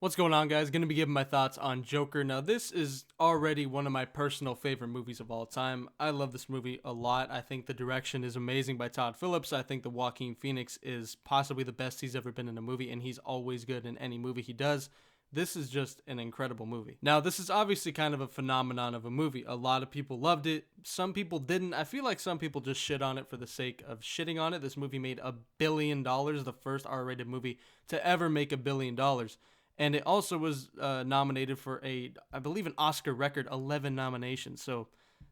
What's going on, guys? Going to be giving my thoughts on Joker. Now, this is already one of my personal favorite movies of all time. I love this movie a lot. I think the direction is amazing by Todd Phillips. I think the Joaquin Phoenix is possibly the best he's ever been in a movie, and he's always good in any movie he does. This is just an incredible movie. Now, this is obviously kind of a phenomenon of a movie. A lot of people loved it. Some people didn't. I feel like some people just shit on it for the sake of shitting on it. This movie made $1 billion, the first R-rated movie to ever make $1 billion. And it also was nominated for I believe, an Oscar record, 11 nominations. So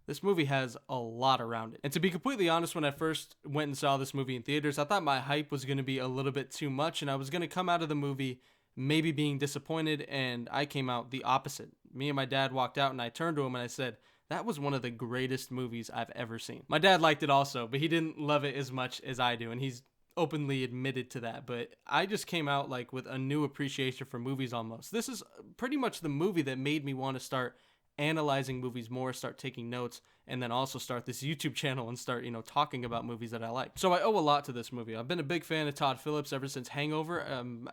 this movie has a lot around it. And to be completely honest, when I first went and saw this movie in theaters, I thought my hype was going to be a little bit too much, and I was going to come out of the movie maybe being disappointed, and I came out the opposite. Me and my dad walked out, and I turned to him and I said, that was one of the greatest movies I've ever seen. My dad liked it also, but he didn't love it as much as I do, and he's openly admitted to that. But I just came out like with a new appreciation for movies almost. This is pretty much the movie that made me want to start analyzing movies more, start taking notes, and then also start this YouTube channel and start, talking about movies that I like. So I owe a lot to this movie. I've been a big fan of Todd Phillips ever since Hangover.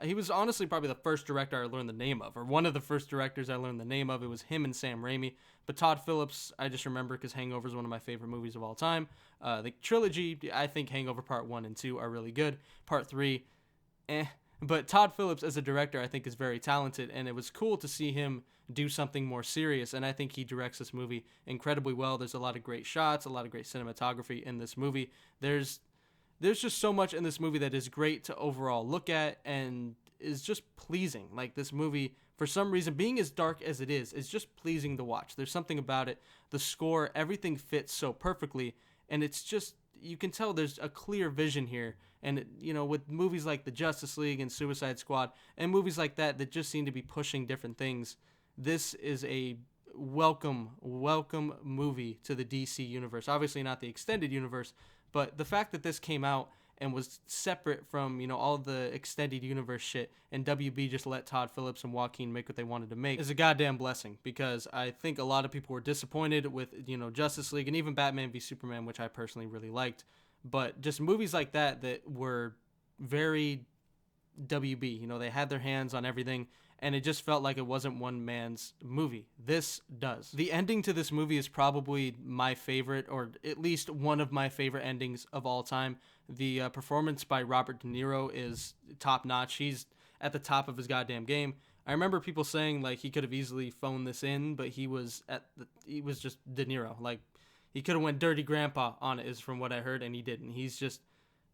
He was honestly probably the first director I learned the name of, or one of the first directors I learned the name of. It was him and Sam Raimi. But Todd Phillips, I just remember because Hangover is one of my favorite movies of all time. The trilogy, I think Hangover Part 1 and 2 are really good. Part 3, But Todd Phillips as a director, I think, is very talented, and it was cool to see him do something more serious, and I think he directs this movie incredibly well. There's a lot of great shots, a lot of great cinematography in this movie. There's just so much in this movie that is great to overall look at and is just pleasing. Like, this movie, for some reason, being as dark as it is just pleasing to watch. There's something about it. The score, everything fits so perfectly, and it's just, you can tell there's a clear vision here. And, with movies like the Justice League and Suicide Squad and movies like that just seem to be pushing different things, this is a welcome movie to the DC universe. Obviously not the extended universe, but the fact that this came out and was separate from, all the extended universe shit, and WB just let Todd Phillips and Joaquin make what they wanted to make, is a goddamn blessing, because I think a lot of people were disappointed with, Justice League and even Batman v Superman, which I personally really liked. But just movies like that were very WB. They had their hands on everything, and it just felt like it wasn't one man's movie. This does. The ending to this movie is probably my favorite, or at least one of my favorite endings of all time. The performance by Robert De Niro is top-notch. He's at the top of his goddamn game. I remember people saying, like, he could have easily phoned this in, but he was just De Niro. Like, he could have went Dirty Grandpa on it, is from what I heard, and he didn't. He's just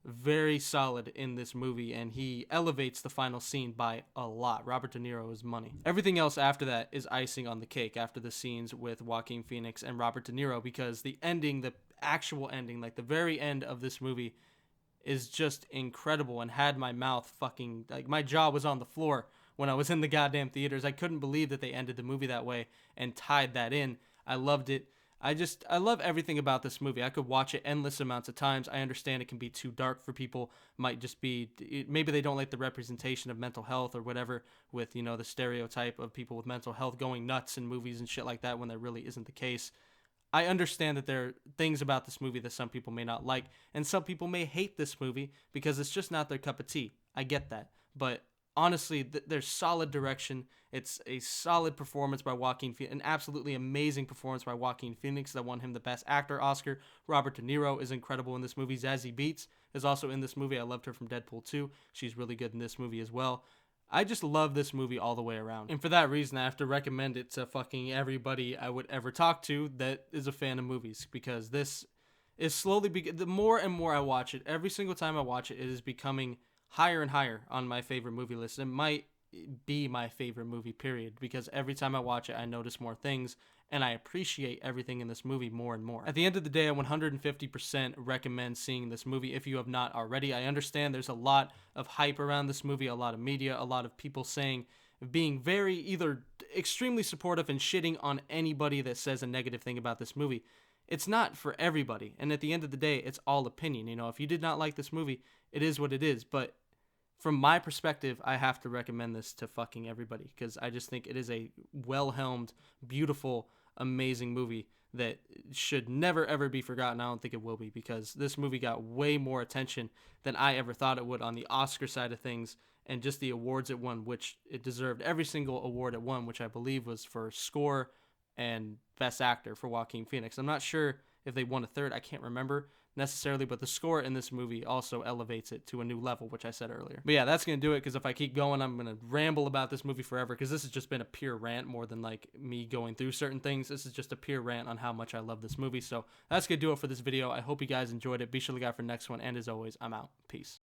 very solid in this movie, and he elevates the final scene by a lot. Robert De Niro is money. Everything else after that is icing on the cake after the scenes with Joaquin Phoenix and Robert De Niro, because the ending, the actual ending, like the very end of this movie, is just incredible and had my mouth fucking, like, my jaw was on the floor when I was in the goddamn theaters. I couldn't believe that they ended the movie that way and tied that in. I loved it. I love everything about this movie. I could watch it endless amounts of times. I understand it can be too dark for people. Might just be, maybe they don't like the representation of mental health or whatever, with, the stereotype of people with mental health going nuts in movies and shit like that, when that really isn't the case. I understand that there are things about this movie that some people may not like, and some people may hate this movie because it's just not their cup of tea. I get that. But honestly, there's solid direction. It's a solid performance by Joaquin Phoenix, an absolutely amazing performance by Joaquin Phoenix that won him the Best Actor Oscar. Robert De Niro is incredible in this movie. Zazie Beetz is also in this movie. I loved her from Deadpool 2. She's really good in this movie as well. I just love this movie all the way around. And for that reason, I have to recommend it to fucking everybody I would ever talk to that is a fan of movies, because this is slowly, the more and more I watch it, every single time I watch it, it is becoming higher and higher on my favorite movie list. It might be my favorite movie, period, because every time I watch it, I notice more things, and I appreciate everything in this movie more and more. At the end of the day, I 150% recommend seeing this movie if you have not already. I understand there's a lot of hype around this movie, a lot of media, a lot of people being very either extremely supportive and shitting on anybody that says a negative thing about this movie. It's not for everybody, and at the end of the day, it's all opinion. If you did not like this movie, it is what it is, but from my perspective, I have to recommend this to fucking everybody, because I just think it is a well-helmed, beautiful, amazing movie that should never, ever be forgotten. I don't think it will be, because this movie got way more attention than I ever thought it would on the Oscar side of things, and just the awards it won, which it deserved every single award it won, which I believe was for score and best actor for Joaquin Phoenix. I'm not sure if they won a third. I can't remember necessarily, but the score in this movie also elevates it to a new level, which I said earlier. But yeah, that's gonna do it, because if I keep going, I'm gonna ramble about this movie forever, because this has just been a pure rant more than like me going through certain things. This is just a pure rant on how much I love this movie. So that's gonna do it for this video. I hope you guys enjoyed it. Be sure to look out for the next one, and as always, I'm out. Peace.